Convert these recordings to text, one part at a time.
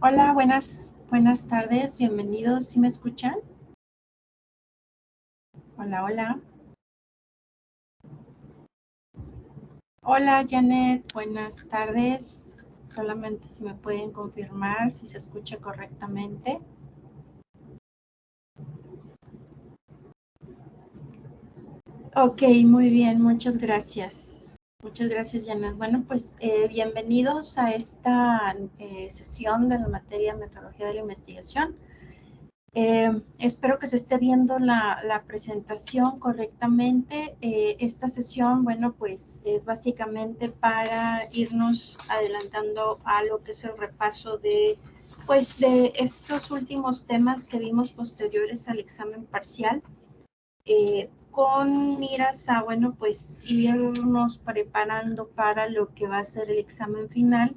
Hola, buenas tardes, bienvenidos. ¿Sí me escuchan? Hola, hola. Hola, Janet, buenas tardes. Solamente si me pueden confirmar si se escucha correctamente. Ok, muy bien, muchas gracias. Muchas gracias, Janet. Bueno, pues bienvenidos a esta sesión de la materia Metodología de la Investigación. Espero que se esté viendo la presentación correctamente. Esta sesión, bueno, pues es básicamente para irnos adelantando a lo que es el repaso de estos últimos temas que vimos posteriores al examen parcial, con miras a, bueno, pues irnos preparando para lo que va a ser el examen final,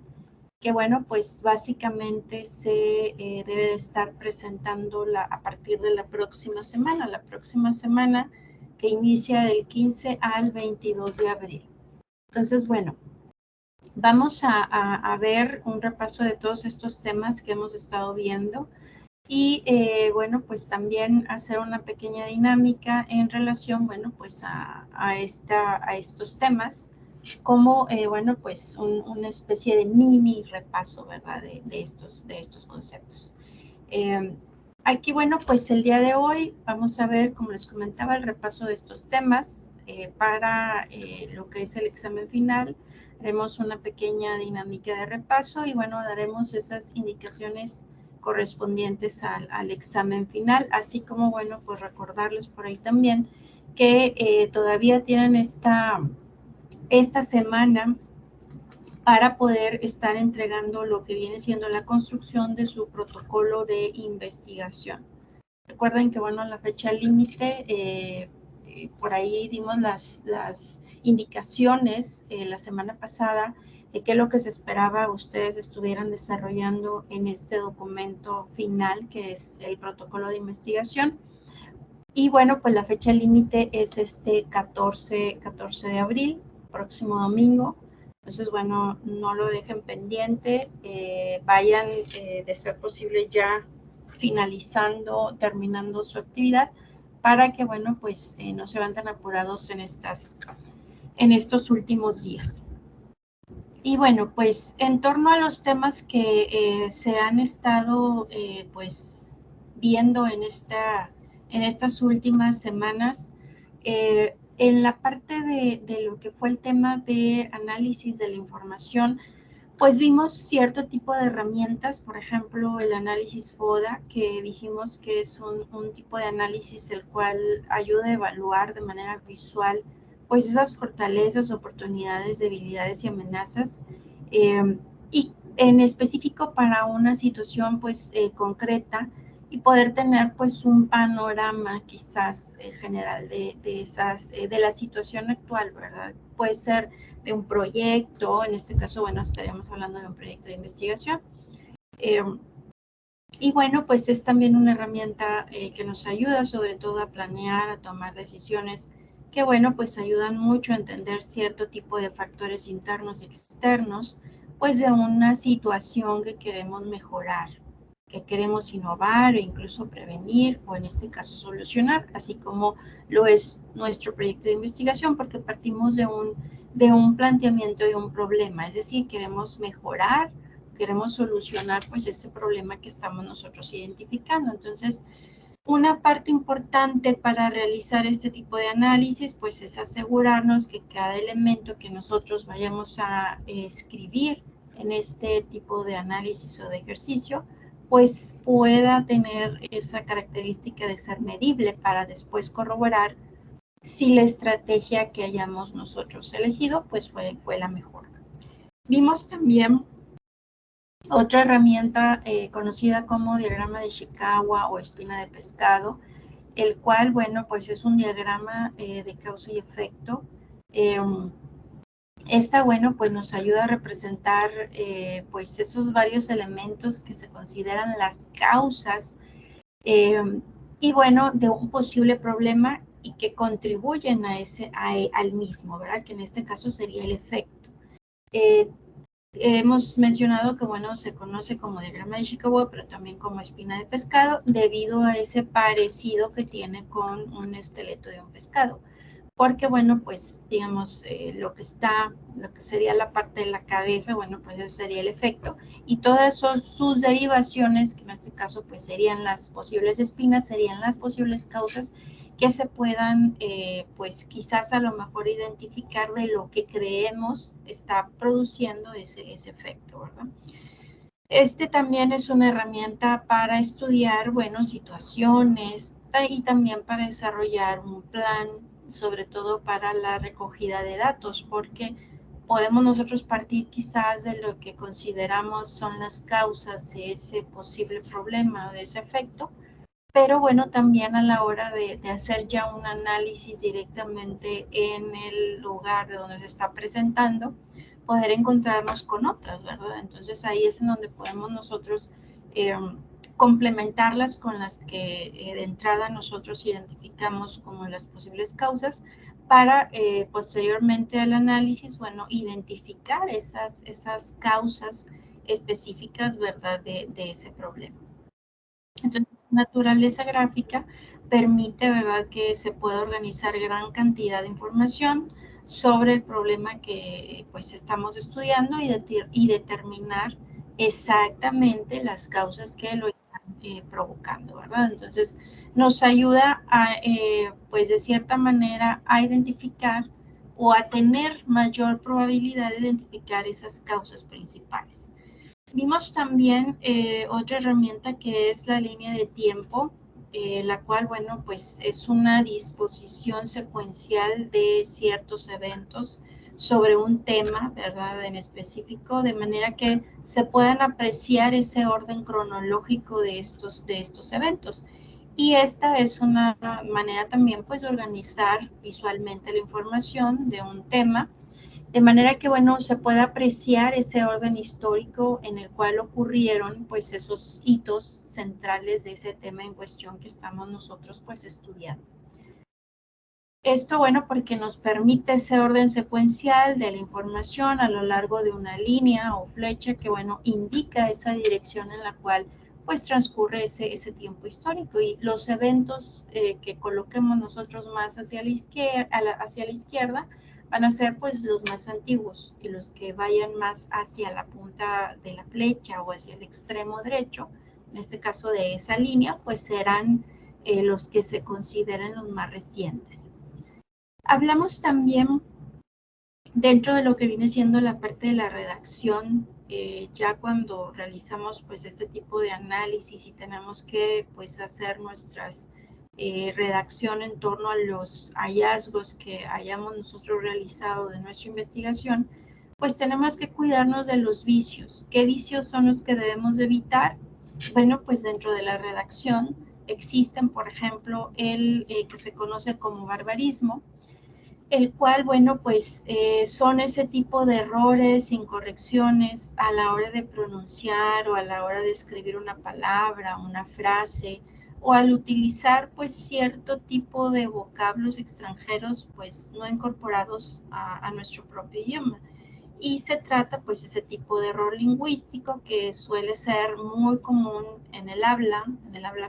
que bueno, pues básicamente se debe de estar presentando a partir de la próxima semana que inicia del 15 al 22 de abril. Entonces, bueno, vamos a ver un repaso de todos estos temas que hemos estado viendo y, bueno, pues también hacer una pequeña dinámica en relación, bueno, pues a estos temas, como, bueno, pues una especie de mini repaso, ¿verdad?, de estos conceptos. Aquí, bueno, pues el día de hoy vamos a ver, como les comentaba, el repaso de estos temas para lo que es el examen final. Haremos una pequeña dinámica de repaso y, bueno, daremos esas indicaciones correspondientes al examen final, así como, bueno, pues recordarles por ahí también que todavía tienen esta semana para poder estar entregando lo que viene siendo la construcción de su protocolo de investigación. Recuerden que, bueno, la fecha límite, por ahí dimos las indicaciones la semana pasada de qué es lo que se esperaba ustedes estuvieran desarrollando en este documento final, que es el protocolo de investigación. Y, bueno, pues la fecha límite es este 14 de abril, próximo domingo. Entonces, bueno, no lo dejen pendiente, vayan de ser posible ya finalizando, terminando su actividad, para que, bueno, pues no se van tan apurados en estos últimos días. Y, bueno, pues en torno a los temas que se han estado pues viendo en estas últimas semanas, en la parte de lo que fue el tema de análisis de la información, pues vimos cierto tipo de herramientas, por ejemplo, el análisis FODA, que dijimos que es un tipo de análisis el cual ayuda a evaluar de manera visual pues esas fortalezas, oportunidades, debilidades y amenazas, y en específico para una situación pues concreta, y poder tener pues un panorama quizás general de la situación actual, ¿verdad? Puede ser de un proyecto, en este caso, bueno, estaríamos hablando de un proyecto de investigación. Y, bueno, pues es también una herramienta que nos ayuda sobre todo a planear, a tomar decisiones que, bueno, pues ayudan mucho a entender cierto tipo de factores internos y externos, pues de una situación que queremos mejorar, que queremos innovar o incluso prevenir, o en este caso solucionar, así como lo es nuestro proyecto de investigación, porque partimos de un planteamiento de un problema, es decir, queremos mejorar, queremos solucionar pues ese problema que estamos nosotros identificando. Entonces, una parte importante para realizar este tipo de análisis pues es asegurarnos que cada elemento que nosotros vayamos a escribir en este tipo de análisis o de ejercicio pues pueda tener esa característica de ser medible para después corroborar si la estrategia que hayamos nosotros elegido pues fue la mejor. Vimos también otra herramienta conocida como diagrama de Ishikawa o espina de pescado, el cual, bueno, pues es un diagrama de causa y efecto. Esta, bueno, pues nos ayuda a representar pues esos varios elementos que se consideran las causas y, bueno, de un posible problema y que contribuyen al mismo, ¿verdad? Que en este caso sería el efecto. Hemos mencionado que, bueno, se conoce como diagrama de Chicago, pero también como espina de pescado, debido a ese parecido que tiene con un esqueleto de un pescado. Porque, bueno, pues, digamos, lo que sería la parte de la cabeza, bueno, pues ese sería el efecto. Y todas sus derivaciones, que en este caso, pues, serían las posibles espinas, serían las posibles causas que se puedan, pues, quizás a lo mejor identificar de lo que creemos está produciendo ese efecto, ¿verdad? Este también es una herramienta para estudiar, bueno, situaciones y también para desarrollar un plan, sobre todo para la recogida de datos, porque podemos nosotros partir quizás de lo que consideramos son las causas de ese posible problema, de ese efecto, pero bueno, también a la hora de hacer ya un análisis directamente en el lugar de donde se está presentando, poder encontrarnos con otras, ¿verdad? Entonces ahí es en donde podemos nosotros complementarlas con las que de entrada nosotros identificamos como las posibles causas para posteriormente al análisis, bueno, identificar esas causas específicas, ¿verdad? De ese problema. Entonces, naturaleza gráfica permite, ¿verdad?, que se pueda organizar gran cantidad de información sobre el problema que pues estamos estudiando y determinar exactamente las causas que lo están provocando, ¿verdad? Entonces, nos ayuda a, pues de cierta manera, a identificar o a tener mayor probabilidad de identificar esas causas principales. Vimos también otra herramienta que es la línea de tiempo, la cual, bueno, pues es una disposición secuencial de ciertos eventos sobre un tema, ¿verdad?, en específico, de manera que se puedan apreciar ese orden cronológico de estos eventos. Y esta es una manera también, pues, de organizar visualmente la información de un tema, de manera que, bueno, se pueda apreciar ese orden histórico en el cual ocurrieron, pues, esos hitos centrales de ese tema en cuestión que estamos nosotros, pues, estudiando. Esto, bueno, porque nos permite ese orden secuencial de la información a lo largo de una línea o flecha que, bueno, indica esa dirección en la cual, pues, transcurre ese tiempo histórico. Y los eventos que coloquemos nosotros más hacia la izquierda, van a ser, pues, los más antiguos, y los que vayan más hacia la punta de la flecha o hacia el extremo derecho, en este caso de esa línea, pues serán los que se consideren los más recientes. Hablamos también dentro de lo que viene siendo la parte de la redacción, ya cuando realizamos, pues, este tipo de análisis y tenemos que, pues, hacer nuestras redacción en torno a los hallazgos que hayamos nosotros realizado de nuestra investigación, pues tenemos que cuidarnos de los vicios. ¿Qué vicios son los que debemos evitar? Bueno, pues dentro de la redacción existen, por ejemplo, el que se conoce como barbarismo, el cual, bueno, pues son ese tipo de errores, incorrecciones a la hora de pronunciar o a la hora de escribir una palabra, una frase, o al utilizar, pues, cierto tipo de vocablos extranjeros, pues, no incorporados a nuestro propio idioma. Y se trata, pues, ese tipo de error lingüístico que suele ser muy común en el habla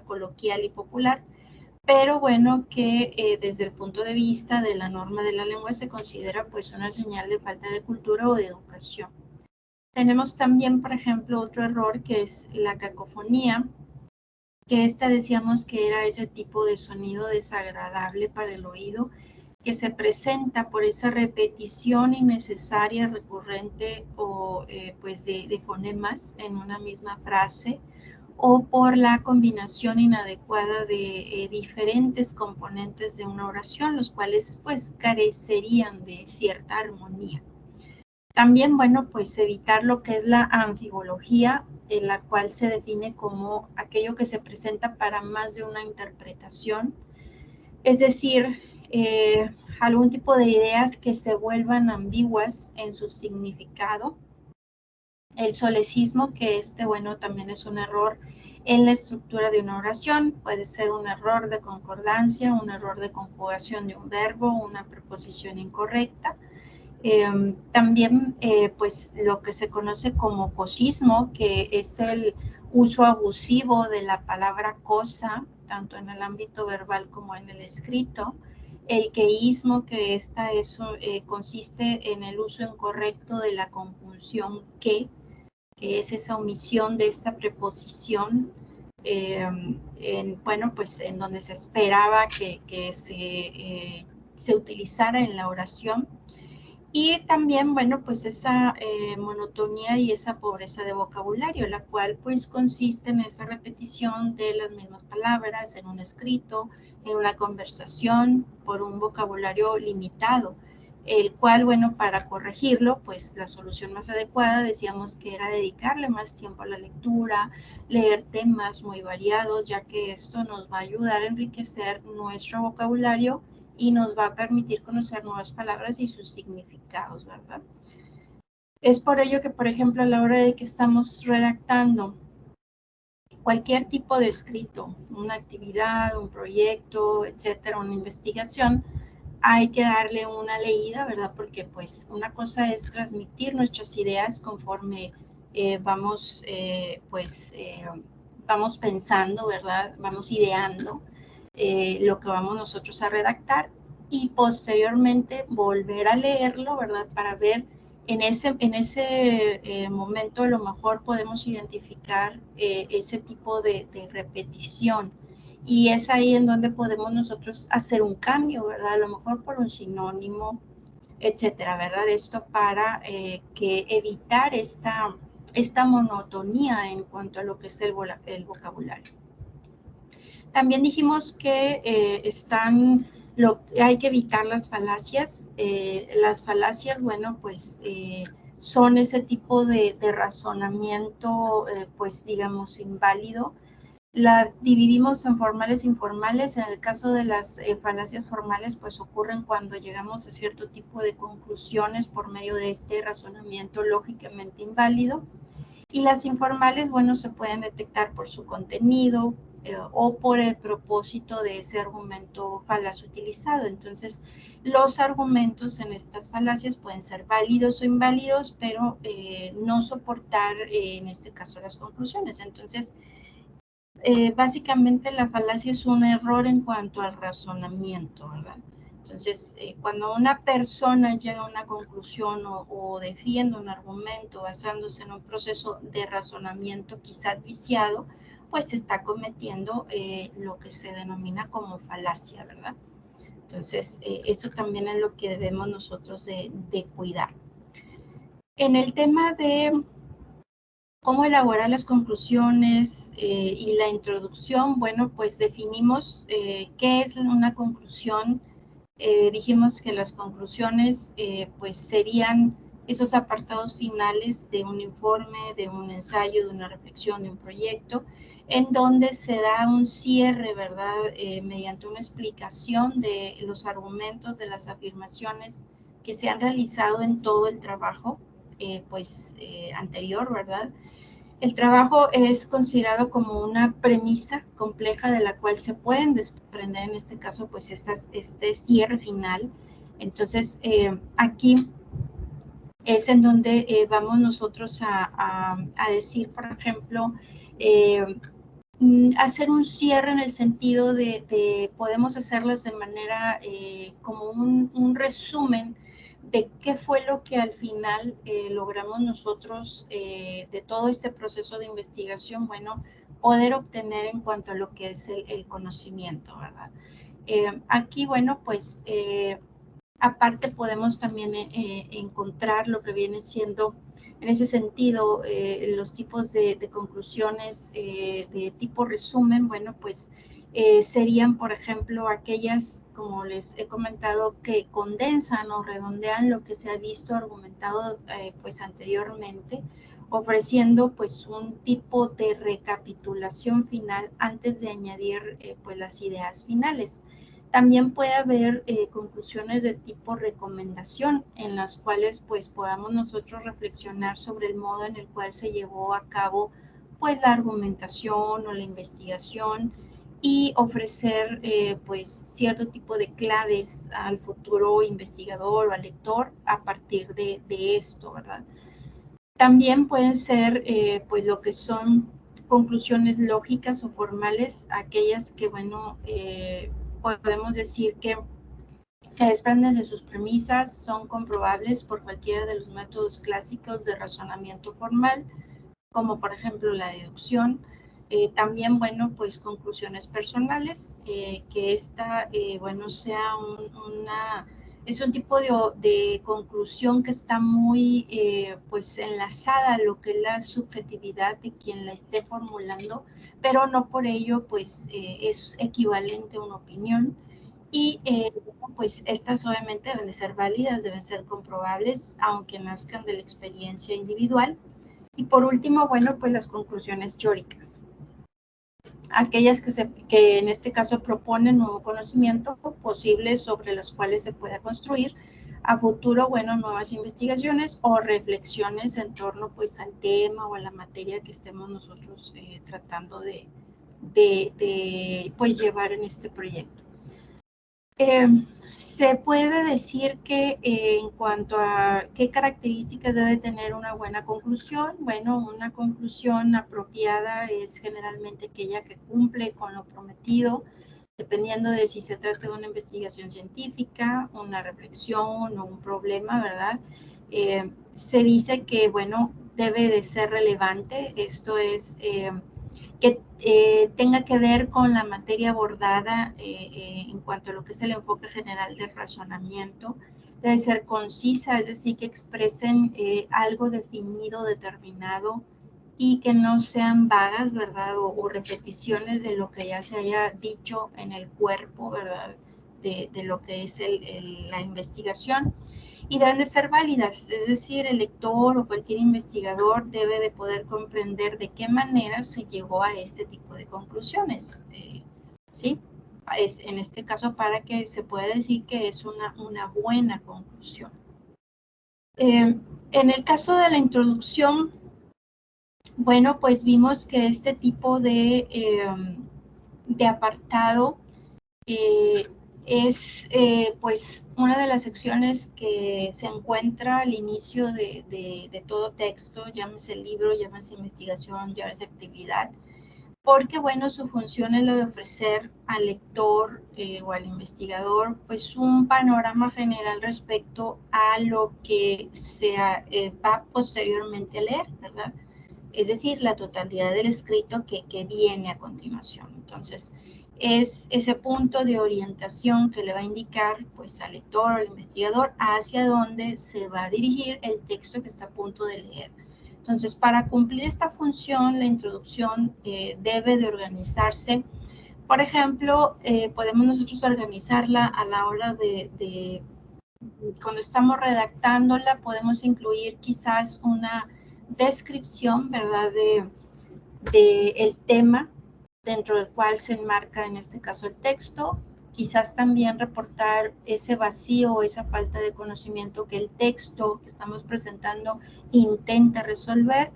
coloquial y popular, pero bueno, que desde el punto de vista de la norma de la lengua se considera, pues, una señal de falta de cultura o de educación. Tenemos también, por ejemplo, otro error que es la cacofonía, que esta decíamos que era ese tipo de sonido desagradable para el oído que se presenta por esa repetición innecesaria, recurrente o pues de fonemas en una misma frase, o por la combinación inadecuada de diferentes componentes de una oración, los cuales, pues, carecerían de cierta armonía. También, bueno, pues evitar lo que es la anfigología, en la cual se define como aquello que se presenta para más de una interpretación, es decir, algún tipo de ideas que se vuelvan ambiguas en su significado, El solecismo, que bueno, también es un error en la estructura de una oración, puede ser un error de concordancia, un error de conjugación de un verbo, una preposición incorrecta. También pues lo que se conoce como cosismo, que es el uso abusivo de la palabra cosa, tanto en el ámbito verbal como en el escrito. El queísmo, que consiste en el uso incorrecto de la conjunción que es esa omisión de esta preposición, bueno, pues en donde se esperaba que se utilizara en la oración. Y también, bueno, pues esa monotonía y esa pobreza de vocabulario, la cual pues consiste en esa repetición de las mismas palabras en un escrito, en una conversación, por un vocabulario limitado, el cual, bueno, para corregirlo, pues la solución más adecuada decíamos que era dedicarle más tiempo a la lectura, leer temas muy variados, ya que esto nos va a ayudar a enriquecer nuestro vocabulario y nos va a permitir conocer nuevas palabras y sus significados, ¿verdad? Es por ello que, por ejemplo, a la hora de que estamos redactando cualquier tipo de escrito, una actividad, un proyecto, etcétera, una investigación, hay que darle una leída, ¿verdad? Porque pues una cosa es transmitir nuestras ideas conforme vamos pensando, ¿verdad? Vamos ideando lo que vamos nosotros a redactar y posteriormente volver a leerlo, ¿verdad? Para ver en ese momento a lo mejor podemos identificar ese tipo de repetición. Y es ahí en donde podemos nosotros hacer un cambio, ¿verdad? A lo mejor por un sinónimo, etcétera, ¿verdad? Esto para que evitar esta monotonía en cuanto a lo que es el vocabulario. También dijimos que hay que evitar las falacias. Las falacias, bueno, pues son ese tipo de razonamiento, pues digamos, inválido. La dividimos en formales e informales. En el caso de las falacias formales, pues ocurren cuando llegamos a cierto tipo de conclusiones por medio de este razonamiento lógicamente inválido. Y las informales, bueno, se pueden detectar por su contenido o por el propósito de ese argumento falaz utilizado. Entonces, los argumentos en estas falacias pueden ser válidos o inválidos, pero no soportar, en este caso, las conclusiones. Entonces, básicamente la falacia es un error en cuanto al razonamiento, ¿verdad? Entonces, cuando una persona llega a una conclusión o defiende un argumento basándose en un proceso de razonamiento quizás viciado, pues está cometiendo lo que se denomina como falacia, ¿verdad? Entonces, eso también es lo que debemos nosotros de cuidar. En el tema de cómo elaborar las conclusiones y la introducción, bueno, pues definimos qué es una conclusión. Dijimos que las conclusiones pues serían esos apartados finales de un informe, de un ensayo, de una reflexión, de un proyecto, en donde se da un cierre, ¿verdad? Mediante una explicación de los argumentos, de las afirmaciones que se han realizado en todo el trabajo anterior, ¿verdad? El trabajo es considerado como una premisa compleja de la cual se pueden desprender, en este caso, pues este cierre final. Entonces, aquí es en donde vamos nosotros a decir, por ejemplo, hacer un cierre en el sentido de podemos hacerlas de manera como un resumen de qué fue lo que al final logramos nosotros de todo este proceso de investigación, bueno, poder obtener en cuanto a lo que es el conocimiento, ¿verdad? Aquí, bueno, pues aparte podemos también encontrar lo que viene siendo en ese sentido los tipos de conclusiones de tipo resumen. Bueno, pues serían, por ejemplo, aquellas, como les he comentado, que condensan o redondean lo que se ha visto argumentado pues anteriormente, ofreciendo pues un tipo de recapitulación final antes de añadir pues las ideas finales. También puede haber conclusiones de tipo recomendación, en las cuales pues podamos nosotros reflexionar sobre el modo en el cual se llevó a cabo pues la argumentación o la investigación, y ofrecer pues cierto tipo de claves al futuro investigador o al lector a partir de esto, ¿verdad? También pueden ser pues lo que son conclusiones lógicas o formales, aquellas que, bueno, podemos decir que se desprenden de sus premisas, son comprobables por cualquiera de los métodos clásicos de razonamiento formal, como por ejemplo la deducción. También, bueno, pues conclusiones personales, que esta, bueno, sea es un tipo de conclusión que está muy, pues, enlazada a lo que es la subjetividad de quien la esté formulando, pero no por ello, pues, es equivalente a una opinión. Y pues estas obviamente deben de ser válidas, deben ser comprobables, aunque nazcan de la experiencia individual. Y por último, bueno, pues las conclusiones teóricas. Aquellas que en este caso proponen nuevo conocimiento posible sobre los cuales se pueda construir a futuro, bueno, nuevas investigaciones o reflexiones en torno pues al tema o a la materia que estemos nosotros tratando de pues llevar en este proyecto. Se puede decir que en cuanto a qué características debe tener una buena conclusión, bueno, una conclusión apropiada es generalmente aquella que cumple con lo prometido, dependiendo de si se trata de una investigación científica, una reflexión o un problema, ¿verdad? Se dice que, bueno, debe de ser relevante, esto es que tenga que ver con la materia abordada en cuanto a lo que es el enfoque general del razonamiento. Debe ser concisa, es decir, que expresen algo definido, determinado, y que no sean vagas, ¿verdad? O repeticiones de lo que ya se haya dicho en el cuerpo, ¿verdad? De lo que es la investigación. Y deben de ser válidas, es decir, el lector o cualquier investigador debe de poder comprender de qué manera se llegó a este tipo de conclusiones, ¿sí? Es, en este caso, para que se pueda decir que es una buena conclusión. En el caso de la introducción, bueno, pues vimos que este tipo de apartado es pues una de las secciones que se encuentra al inicio de todo texto, llámese libro, llámese investigación, llámese actividad, porque bueno, su función es la de ofrecer al lector o al investigador pues un panorama general respecto a lo que se va posteriormente a leer, ¿verdad? Es decir, la totalidad del escrito que viene a continuación. Entonces, es ese punto de orientación que le va a indicar pues al lector o al investigador hacia dónde se va a dirigir el texto que está a punto de leer. Entonces, para cumplir esta función, la introducción debe de organizarse. Por ejemplo, podemos nosotros organizarla a la hora cuando estamos redactándola, podemos incluir quizás una descripción, ¿verdad?, de el tema dentro del cual se enmarca en este caso el texto. Quizás también reportar ese vacío o esa falta de conocimiento que el texto que estamos presentando intenta resolver.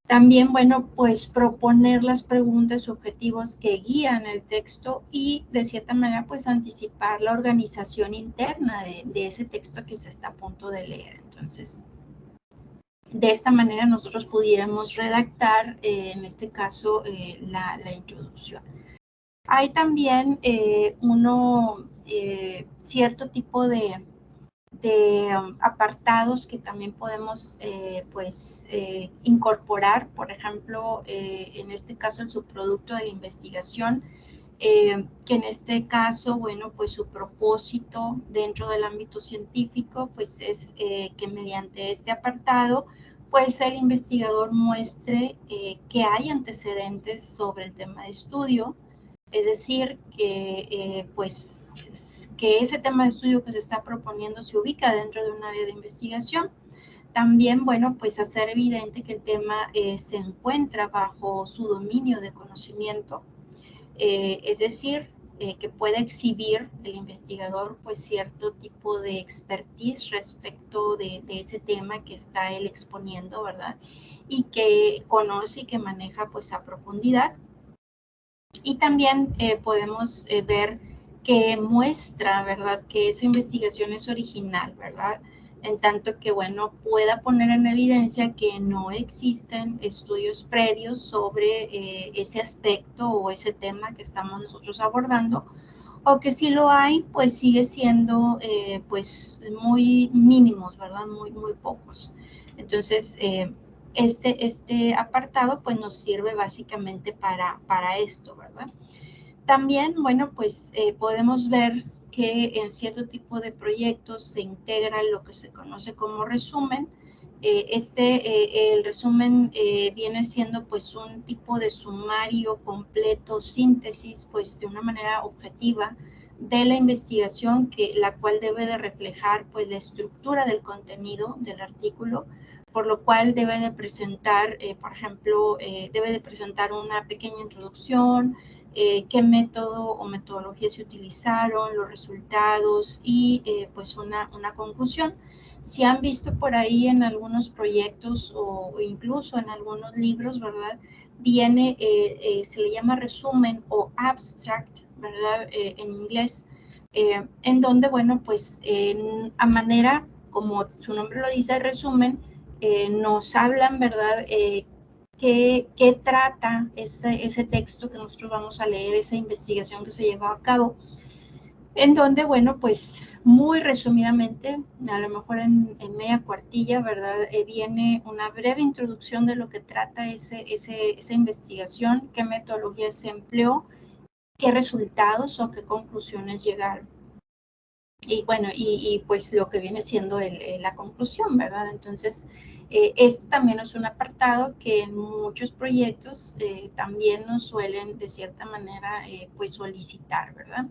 También, bueno, pues proponer las preguntas o objetivos que guían el texto y de cierta manera pues anticipar la organización interna de ese texto que se está a punto de leer. Entonces, de esta manera nosotros pudiéramos redactar, en este caso, la introducción. Hay también cierto tipo de apartados que también podemos incorporar, por ejemplo, en este caso el subproducto de la investigación, que en este caso, bueno, pues su propósito dentro del ámbito científico, pues es que mediante este apartado, pues el investigador muestre que hay antecedentes sobre el tema de estudio, es decir, que pues que ese tema de estudio que se está proponiendo se ubica dentro de un área de investigación. También, bueno, pues hacer evidente que el tema se encuentra bajo su dominio de conocimiento, es decir, que pueda exhibir el investigador pues cierto tipo de expertise respecto de ese tema que está él exponiendo, ¿verdad? Y que conoce y que maneja pues a profundidad. Y también podemos ver que muestra, ¿verdad?, que esa investigación es original, ¿verdad? En tanto que, bueno, pueda poner en evidencia que no existen estudios previos sobre ese aspecto o ese tema que estamos nosotros abordando, o que si lo hay, pues sigue siendo, pues, muy mínimos, ¿verdad? Muy pocos. Entonces, este apartado, pues, nos sirve básicamente para esto, ¿verdad? También, bueno, pues podemos ver que en cierto tipo de proyectos se integra lo que se conoce como resumen. El resumen viene siendo pues un tipo de sumario completo, síntesis, pues de una manera objetiva de la investigación, la cual debe de reflejar pues la estructura del contenido del artículo, por lo cual debe de presentar, por ejemplo, debe de presentar una pequeña introducción, qué método o metodología se utilizaron, los resultados y pues una conclusión. Si han visto por ahí en algunos proyectos o incluso en algunos libros, ¿verdad? Viene, se le llama resumen o abstract, ¿verdad? En inglés, en donde, bueno, pues a manera, como su nombre lo dice, resumen, nos hablan, ¿verdad? ¿Qué trata ese texto que nosotros vamos a leer, esa investigación que se llevó a cabo? En donde, bueno, pues muy resumidamente, a lo mejor en media cuartilla, ¿verdad? Viene una breve introducción de lo que trata esa investigación, qué metodología se empleó, qué resultados o qué conclusiones llegaron. Y bueno, y pues lo que viene siendo la conclusión, ¿verdad? Entonces, este también es un apartado que en muchos proyectos también nos suelen de cierta manera pues solicitar, ¿verdad?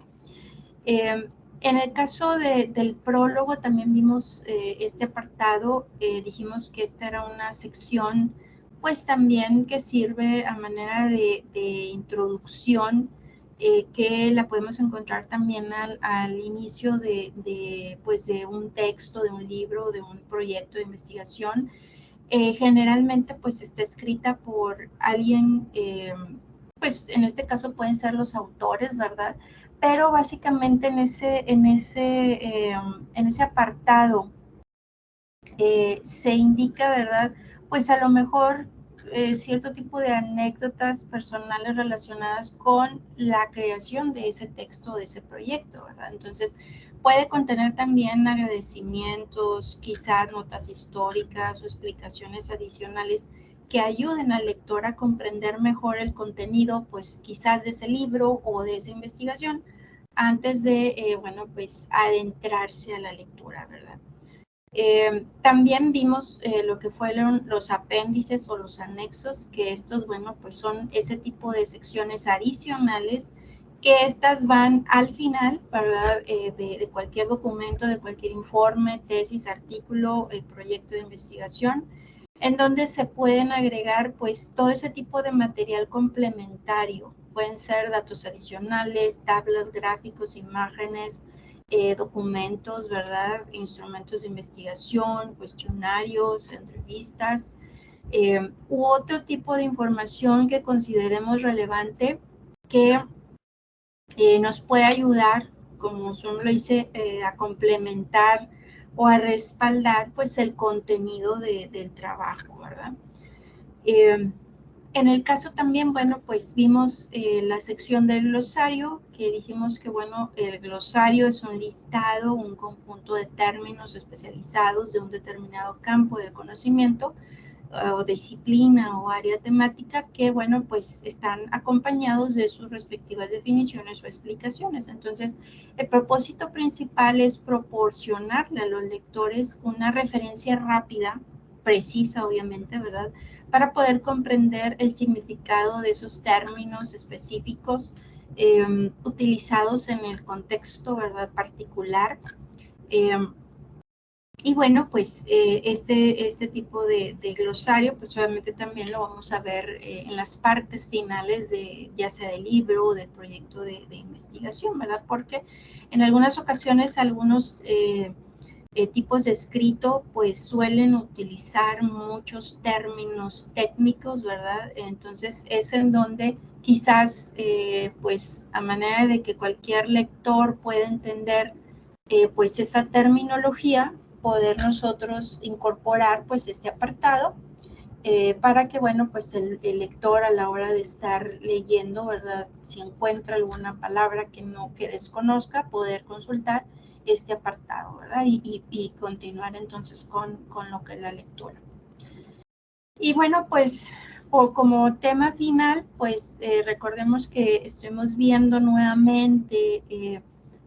En el caso del prólogo también vimos este apartado, dijimos que esta era una sección pues también que sirve a manera de introducción, que la podemos encontrar también al inicio pues de un texto, de un libro, de un proyecto de investigación. Generalmente pues está escrita por alguien, pues en este caso pueden ser los autores, ¿verdad? Pero básicamente en ese apartado se indica, ¿verdad? Pues a lo mejor cierto tipo de anécdotas personales relacionadas con la creación de ese texto, de ese proyecto, ¿verdad? Entonces puede contener también agradecimientos, quizás notas históricas o explicaciones adicionales que ayuden al lector a comprender mejor el contenido, pues quizás de ese libro o de esa investigación, antes de, bueno, pues adentrarse a la lectura, ¿verdad? También vimos lo que fueron los apéndices o los anexos, que estos, bueno, pues son ese tipo de secciones adicionales, que estas van al final, ¿verdad? De cualquier documento, de cualquier informe, tesis, artículo, proyecto de investigación, en donde se pueden agregar pues todo ese tipo de material complementario. Pueden ser datos adicionales, tablas, gráficos, imágenes, documentos, ¿verdad? Instrumentos de investigación, cuestionarios, entrevistas, u otro tipo de información que consideremos relevante que nos puede ayudar, como yo lo hice, a complementar o a respaldar pues el contenido del trabajo, ¿verdad? En el caso también, bueno, pues vimos la sección del glosario, que dijimos que, bueno, el glosario es un listado, un conjunto de términos especializados de un determinado campo del conocimiento o disciplina o área temática que, bueno, pues están acompañados de sus respectivas definiciones o explicaciones. Entonces, el propósito principal es proporcionarle a los lectores una referencia rápida, precisa, obviamente, ¿verdad?, para poder comprender el significado de esos términos específicos utilizados en el contexto, ¿verdad?, particular. Y bueno, pues este tipo de glosario, pues obviamente también lo vamos a ver en las partes finales de ya sea del libro o del proyecto de investigación, ¿verdad? Porque en algunas ocasiones algunos tipos de escrito pues suelen utilizar muchos términos técnicos, ¿verdad? Entonces es en donde quizás pues a manera de que cualquier lector pueda entender pues esa terminología, poder nosotros incorporar pues este apartado para que, bueno, pues el lector a la hora de estar leyendo, ¿verdad? Si encuentra alguna palabra que desconozca, poder consultar este apartado, ¿verdad? Y continuar entonces con lo que es la lectura. Y bueno, pues como tema final, pues recordemos que estuvimos viendo nuevamente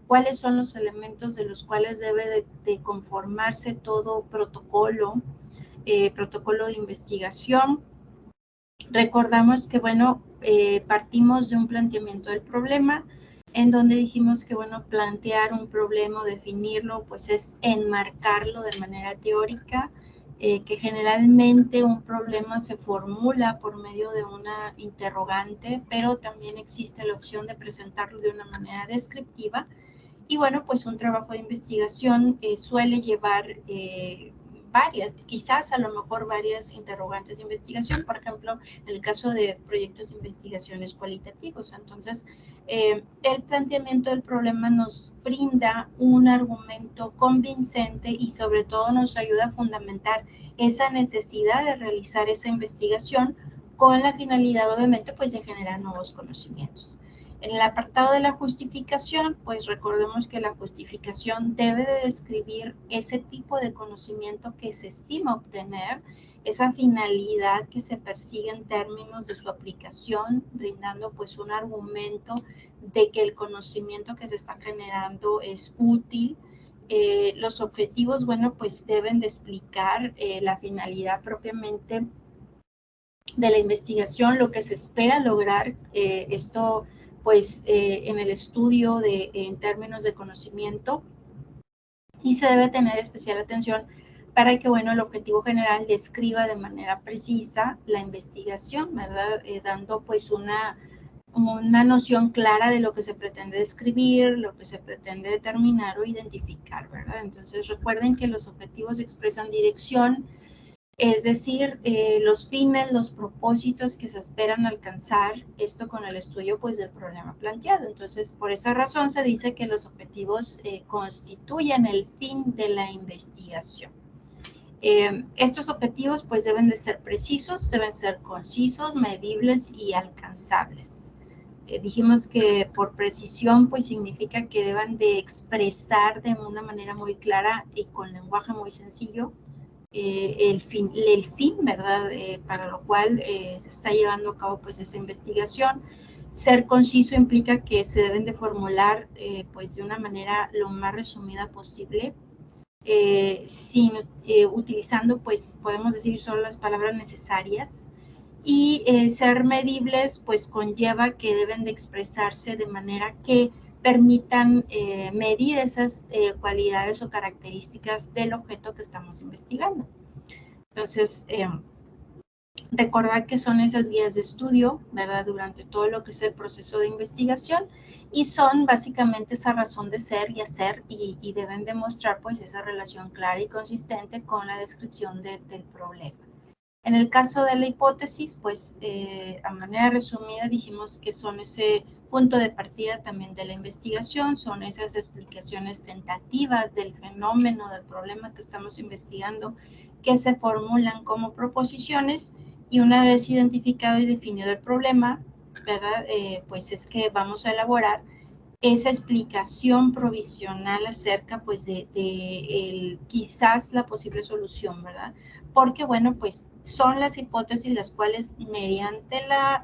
cuáles son los elementos de los cuales debe de conformarse todo protocolo de investigación. Recordamos que, bueno, partimos de un planteamiento del problema, en donde dijimos que, bueno, plantear un problema o definirlo, pues es enmarcarlo de manera teórica, que generalmente un problema se formula por medio de una interrogante, pero también existe la opción de presentarlo de una manera descriptiva. Y bueno, pues un trabajo de investigación suele llevar varias, quizás a lo mejor varias interrogantes de investigación, por ejemplo, en el caso de proyectos de investigaciones cualitativos. Entonces, el planteamiento del problema nos brinda un argumento convincente y sobre todo nos ayuda a fundamentar esa necesidad de realizar esa investigación con la finalidad, obviamente, pues de generar nuevos conocimientos. En el apartado de la justificación, pues recordemos que la justificación debe de describir ese tipo de conocimiento que se estima obtener, esa finalidad que se persigue en términos de su aplicación, brindando pues un argumento de que el conocimiento que se está generando es útil. Los objetivos, bueno, pues deben de explicar la finalidad propiamente de la investigación, lo que se espera lograr, esto pues en el estudio en términos de conocimiento, y se debe tener especial atención para que, bueno, el objetivo general describa de manera precisa la investigación, ¿verdad? Dando pues una noción clara de lo que se pretende describir, lo que se pretende determinar o identificar, ¿verdad? Entonces recuerden que los objetivos expresan dirección, es decir, los fines, los propósitos que se esperan alcanzar, esto con el estudio pues del problema planteado. Entonces, por esa razón se dice que los objetivos constituyen el fin de la investigación. Estos objetivos pues deben de ser precisos, deben ser concisos, medibles y alcanzables. Dijimos que por precisión pues significa que deban de expresar de una manera muy clara y con lenguaje muy sencillo el fin, ¿verdad? Para lo cual se está llevando a cabo pues esa investigación. Ser conciso implica que se deben de formular pues de una manera lo más resumida posible, utilizando pues podemos decir solo las palabras necesarias, y ser medibles pues conlleva que deben de expresarse de manera que permitan medir esas cualidades o características del objeto que estamos investigando. Entonces, recordar que son esas guías de estudio, ¿verdad? Durante todo lo que es el proceso de investigación, y son básicamente esa razón de ser y hacer, y deben demostrar pues esa relación clara y consistente con la descripción del problema. En el caso de la hipótesis, pues a manera resumida dijimos que son ese punto de partida también de la investigación, son esas explicaciones tentativas del fenómeno, del problema que estamos investigando, que se formulan como proposiciones, y una vez identificado y definido el problema, ¿verdad? Pues es que vamos a elaborar esa explicación provisional acerca pues quizás la posible solución, ¿verdad? Porque, bueno, pues son las hipótesis las cuales mediante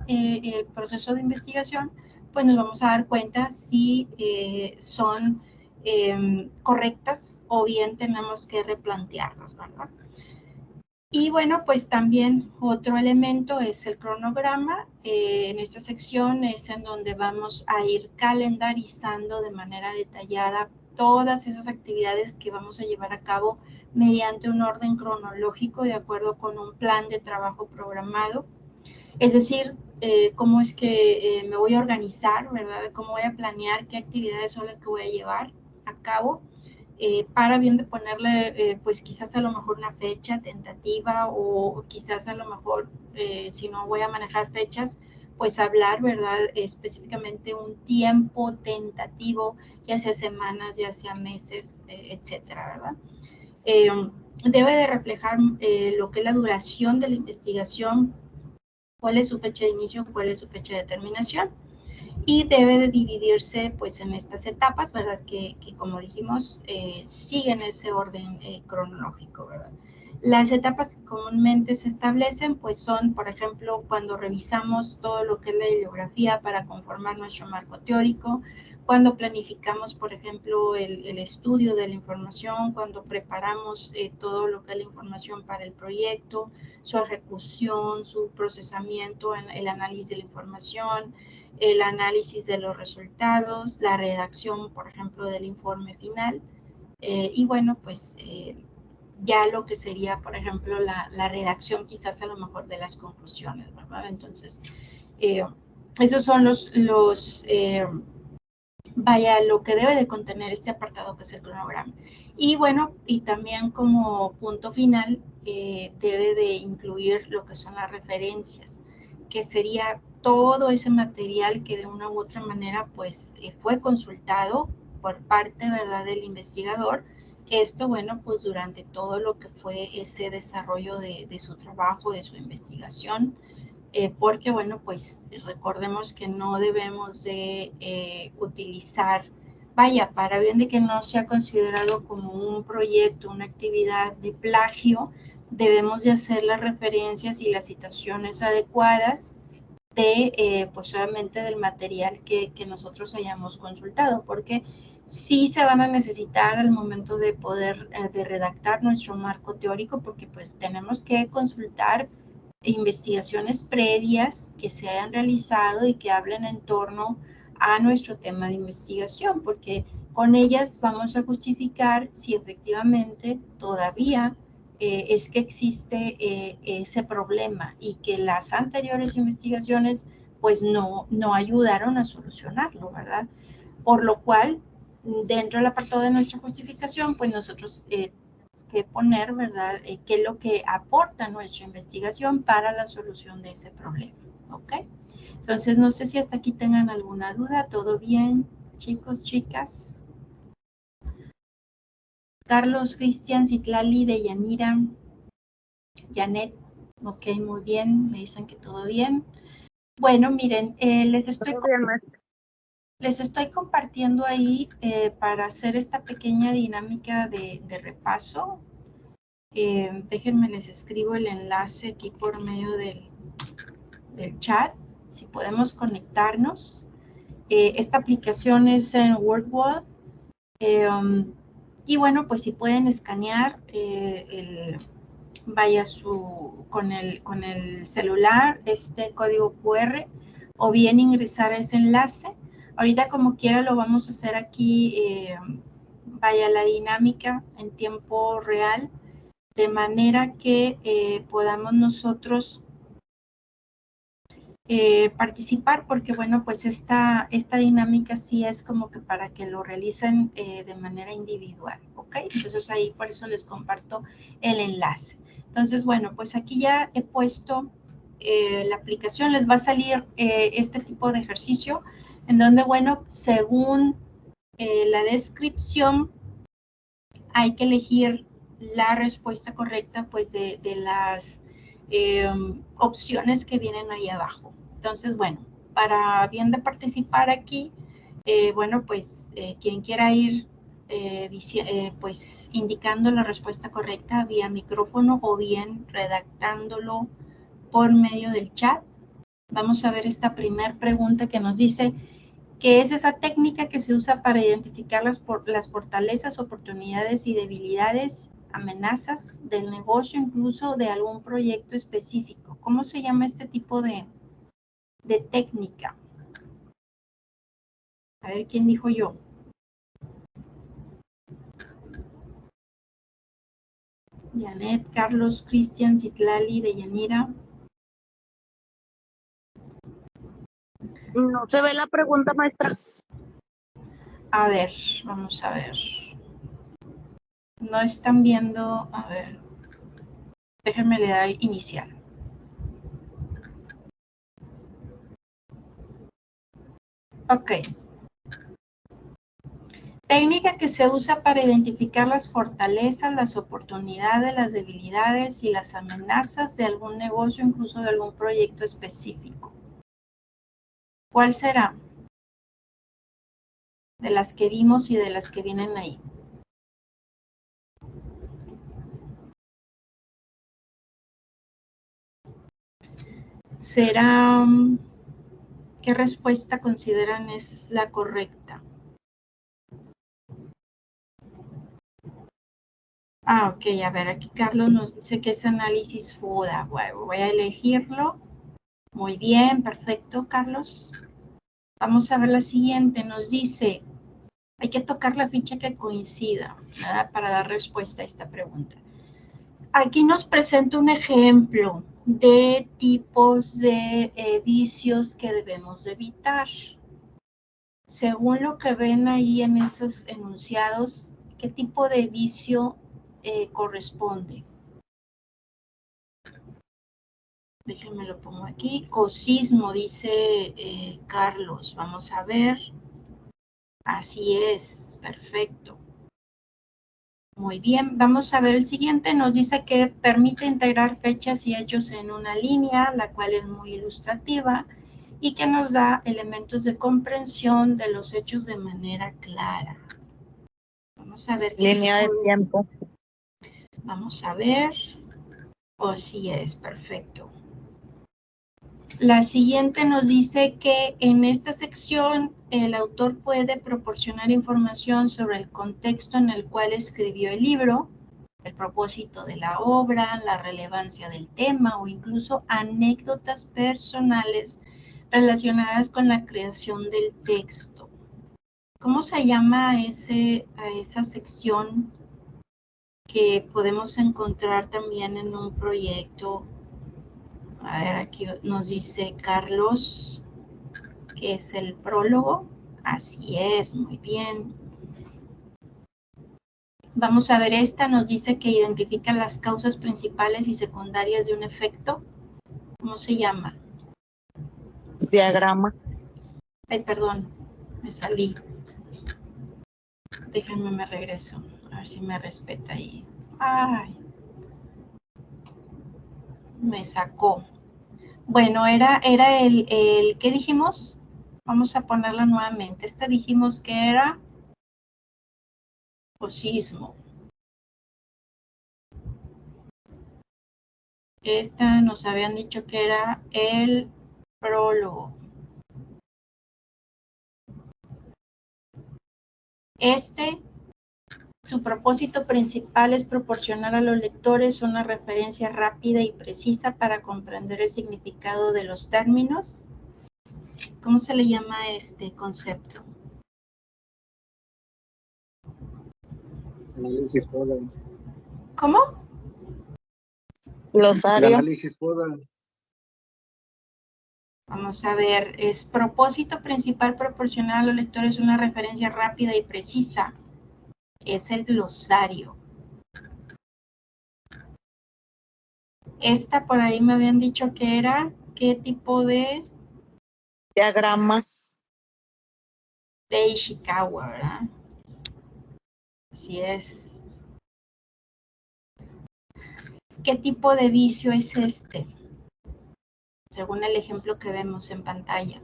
el proceso de investigación pues nos vamos a dar cuenta si son correctas o bien tenemos que replantearlas, ¿verdad? Y bueno, pues también otro elemento es el cronograma. En esta sección es en donde vamos a ir calendarizando de manera detallada todas esas actividades que vamos a llevar a cabo mediante un orden cronológico de acuerdo con un plan de trabajo programado. Es decir, cómo es que me voy a organizar, ¿verdad? Cómo voy a planear qué actividades son las que voy a llevar a cabo, para bien de ponerle, pues quizás a lo mejor una fecha tentativa o quizás a lo mejor, si no voy a manejar fechas, pues hablar, ¿verdad? Específicamente un tiempo tentativo, ya sea semanas, ya sea meses, etcétera, ¿verdad? Debe de reflejar lo que es la duración de la investigación, cuál es su fecha de inicio, cuál es su fecha de terminación, y debe de dividirse pues en estas etapas, ¿verdad? Que como dijimos, siguen ese orden cronológico, ¿verdad? Las etapas que comúnmente se establecen pues son, por ejemplo, cuando revisamos todo lo que es la bibliografía para conformar nuestro marco teórico, cuando planificamos, por ejemplo, el estudio de la información, cuando preparamos todo lo que es la información para el proyecto, su ejecución, su procesamiento, el análisis de la información, el análisis de los resultados, la redacción, por ejemplo, del informe final, y bueno, pues ya lo que sería, por ejemplo, la redacción quizás a lo mejor de las conclusiones, ¿verdad? Entonces, esos son vaya, lo que debe de contener este apartado que es el cronograma. Y bueno, y también como punto final, debe de incluir lo que son las referencias, que sería todo ese material que de una u otra manera pues fue consultado por parte, ¿verdad?, del investigador. Esto, bueno, pues durante todo lo que fue ese desarrollo de su trabajo, de su investigación, porque, bueno, pues recordemos que no debemos de utilizar, vaya, para bien de que no sea considerado como un proyecto, una actividad de plagio, debemos de hacer las referencias y las citaciones adecuadas de, pues obviamente del material que nosotros hayamos consultado, porque sí se van a necesitar al momento de poder de redactar nuestro marco teórico, porque pues tenemos que consultar investigaciones previas que se hayan realizado y que hablen en torno a nuestro tema de investigación, porque con ellas vamos a justificar si efectivamente todavía es que existe ese problema y que las anteriores investigaciones pues no ayudaron a solucionarlo, ¿verdad? Por lo cual, dentro del apartado de nuestra justificación, pues nosotros que poner, ¿verdad?, qué es lo que aporta nuestra investigación para la solución de ese problema, ¿ok? Entonces, no sé si hasta aquí tengan alguna duda. ¿Todo bien, chicos, chicas? Carlos, Cristian, Citlali, Deyanira, Janet, ok, muy bien, me dicen que todo bien. Bueno, miren, les estoy compartiendo ahí para hacer esta pequeña dinámica de repaso. Déjenme les escribo el enlace aquí por medio del chat, si podemos conectarnos. Esta aplicación es en WordWall. Y bueno, pues si pueden escanear vaya con el celular este código QR o bien ingresar a ese enlace. Ahorita como quiera lo vamos a hacer aquí, vaya la dinámica en tiempo real, de manera que podamos nosotros participar, porque bueno, pues esta dinámica sí es como que para que lo realicen de manera individual, ¿ok? Entonces ahí por eso les comparto el enlace. Entonces, bueno, pues aquí ya he puesto la aplicación, les va a salir este tipo de ejercicio, en donde, bueno, según la descripción, hay que elegir la respuesta correcta, pues, de las opciones que vienen ahí abajo. Entonces, bueno, para bien de participar aquí, bueno, pues, quien quiera ir pues indicando la respuesta correcta vía micrófono o bien redactándolo por medio del chat. Vamos a ver esta primera pregunta que nos dice: ¿qué es esa técnica que se usa para identificar las fortalezas, oportunidades y debilidades, amenazas del negocio, incluso de algún proyecto específico? ¿Cómo se llama este tipo de técnica? A ver, ¿quién dijo yo? Janet, Carlos, Cristian, Citlali, Deyanira. No se ve la pregunta, maestra. A ver, vamos a ver. No están viendo, a ver. Déjenme le dar iniciar. Ok. Técnica que se usa para identificar las fortalezas, las oportunidades, las debilidades y las amenazas de algún negocio, incluso de algún proyecto específico. ¿Cuál será? De las que vimos y de las que vienen ahí. ¿Será qué respuesta consideran es la correcta? Ah, ok, a ver, aquí Carlos nos dice que es análisis FODA. Bueno, voy a elegirlo. Muy bien, perfecto, Carlos. Vamos a ver la siguiente. Nos dice, hay que tocar la ficha que coincida, ¿verdad? Para dar respuesta a esta pregunta. Aquí nos presenta un ejemplo de tipos de vicios que debemos evitar. Según lo que ven ahí en esos enunciados, ¿qué tipo de vicio corresponde? Déjenme lo pongo aquí. Cosismo, dice Carlos. Vamos a ver. Así es, perfecto. Muy bien, vamos a ver el siguiente. Nos dice que permite integrar fechas y hechos en una línea, la cual es muy ilustrativa y que nos da elementos de comprensión de los hechos de manera clara. Vamos a ver. Línea de tiempo. Vamos a ver. Oh, sí es, perfecto. La siguiente nos dice que en esta sección el autor puede proporcionar información sobre el contexto en el cual escribió el libro, el propósito de la obra, la relevancia del tema o incluso anécdotas personales relacionadas con la creación del texto. ¿Cómo se llama a esa sección que podemos encontrar también en un proyecto? A ver, aquí nos dice Carlos, que es el prólogo. Así es, muy bien. Vamos a ver esta, nos dice que identifica las causas principales y secundarias de un efecto. ¿Cómo se llama? Diagrama. Ay, perdón, me salí. Déjenme, me regreso. A ver si me respeta ahí. Ay, me sacó. Bueno, era el ¿qué dijimos? Vamos a ponerlo nuevamente. Este dijimos que era cosismo. Esta nos habían dicho que era el prólogo. Su propósito principal es proporcionar a los lectores una referencia rápida y precisa para comprender el significado de los términos. ¿Cómo se le llama a este concepto? Análisis FODA. ¿Cómo? Glosario. El análisis FODA. Vamos a ver, es propósito principal proporcionar a los lectores una referencia rápida y precisa. Es el glosario. Esta por ahí me habían dicho que era, ¿qué tipo de? Diagrama. De Ishikawa, ¿verdad? Así es. ¿Qué tipo de vicio es este? Según el ejemplo que vemos en pantalla.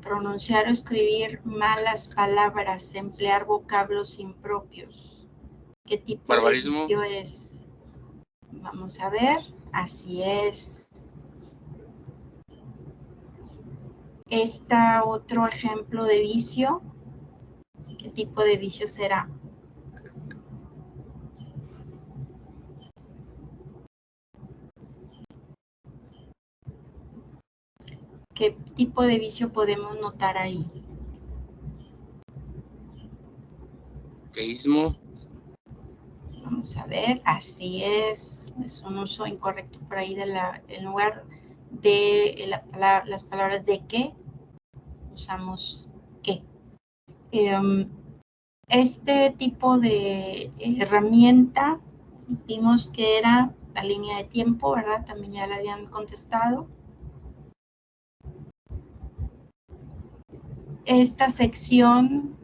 Pronunciar o escribir malas palabras, emplear vocablos impropios. ¿Qué tipo Barbarismo. de vicio es? Vamos a ver. Así es. Esta otro ejemplo de vicio. ¿Qué tipo de vicio será? ¿Qué tipo de vicio podemos notar ahí? ateísmo. Vamos a ver, así es un uso incorrecto por ahí de en lugar de las palabras de qué, usamos qué. Este tipo de herramienta, vimos que era la línea de tiempo, ¿verdad? También ya la habían contestado. Esta sección,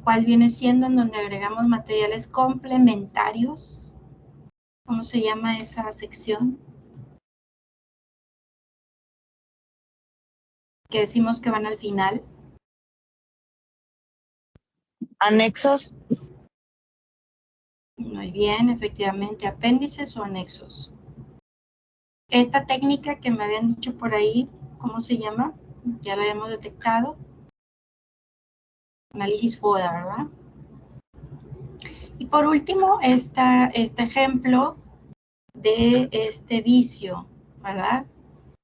¿cuál viene siendo? En donde agregamos materiales complementarios. ¿Cómo se llama esa sección? Que decimos que van al final. Anexos. Muy bien, efectivamente, apéndices o anexos. Esta técnica que me habían dicho por ahí, ¿cómo se llama? Ya la habíamos detectado. Análisis FODA, ¿verdad? Y por último, este ejemplo de este vicio, ¿verdad?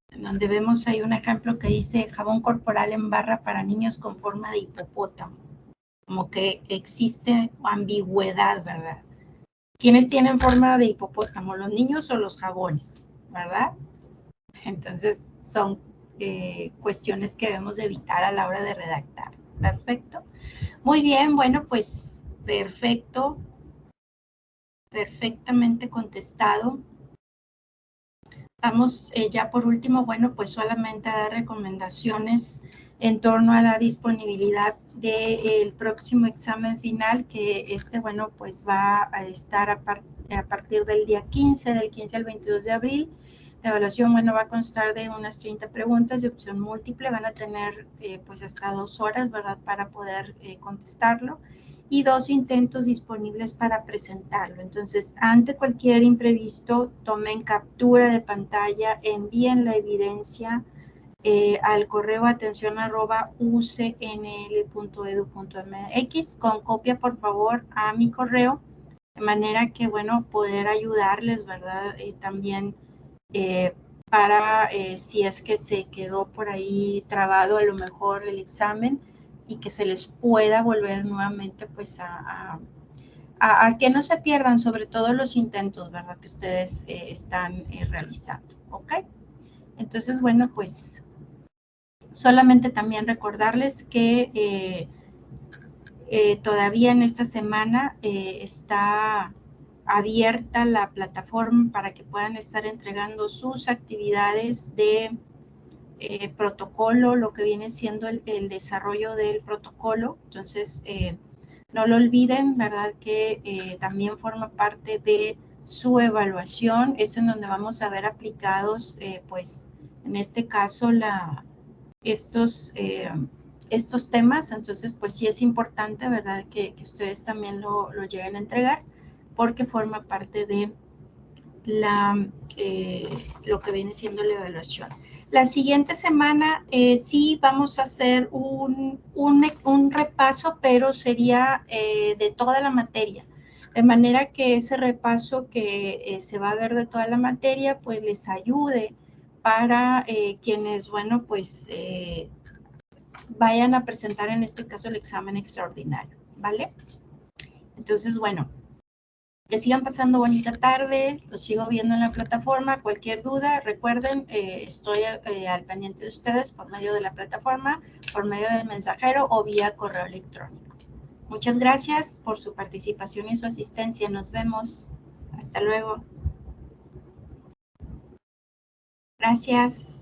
En donde vemos ahí un ejemplo que dice jabón corporal en barra para niños con forma de hipopótamo. Como que existe ambigüedad, ¿verdad? ¿Quiénes tienen forma de hipopótamo? ¿Los niños o los jabones? ¿Verdad? Entonces son cuestiones que debemos evitar a la hora de redactar. Perfecto. Muy bien, bueno, pues perfecto. Perfectamente contestado. Vamos ya por último, bueno, pues solamente a dar recomendaciones en torno a la disponibilidad del próximo examen final, que bueno, pues va a estar a partir del día 15, del 15 al 22 de abril. La evaluación, bueno, va a constar de unas 30 preguntas de opción múltiple, van a tener pues hasta 2 horas, ¿verdad?, para poder contestarlo, y 2 intentos disponibles para presentarlo. Entonces, ante cualquier imprevisto, tomen captura de pantalla, envíen la evidencia al correo atención@ucnl.edu.mx con copia, por favor, a mi correo, de manera que, bueno, poder ayudarles, ¿verdad? También para si es que se quedó por ahí trabado a lo mejor el examen, y que se les pueda volver nuevamente pues a que no se pierdan sobre todo los intentos, ¿verdad?, que ustedes están realizando, ¿ok? Entonces, bueno, pues solamente también recordarles que todavía en esta semana está abierta la plataforma para que puedan estar entregando sus actividades de protocolo, lo que viene siendo el desarrollo del protocolo. Entonces, no lo olviden, ¿verdad?, que también forma parte de su evaluación. Es en donde vamos a ver aplicados, pues, en este caso, estos temas. Entonces, pues sí es importante, ¿verdad?, que ustedes también lo lleguen a entregar, porque forma parte de lo que viene siendo la evaluación. La siguiente semana sí vamos a hacer un repaso, pero sería de toda la materia. De manera que ese repaso que se va a ver de toda la materia, pues les ayude para quienes, bueno, pues vayan a presentar en este caso el examen extraordinario, ¿vale? Entonces, bueno, que sigan pasando bonita tarde, los sigo viendo en la plataforma. Cualquier duda, recuerden, estoy al pendiente de ustedes por medio de la plataforma, por medio del mensajero o vía correo electrónico. Muchas gracias por su participación y su asistencia. Nos vemos. Hasta luego. Gracias.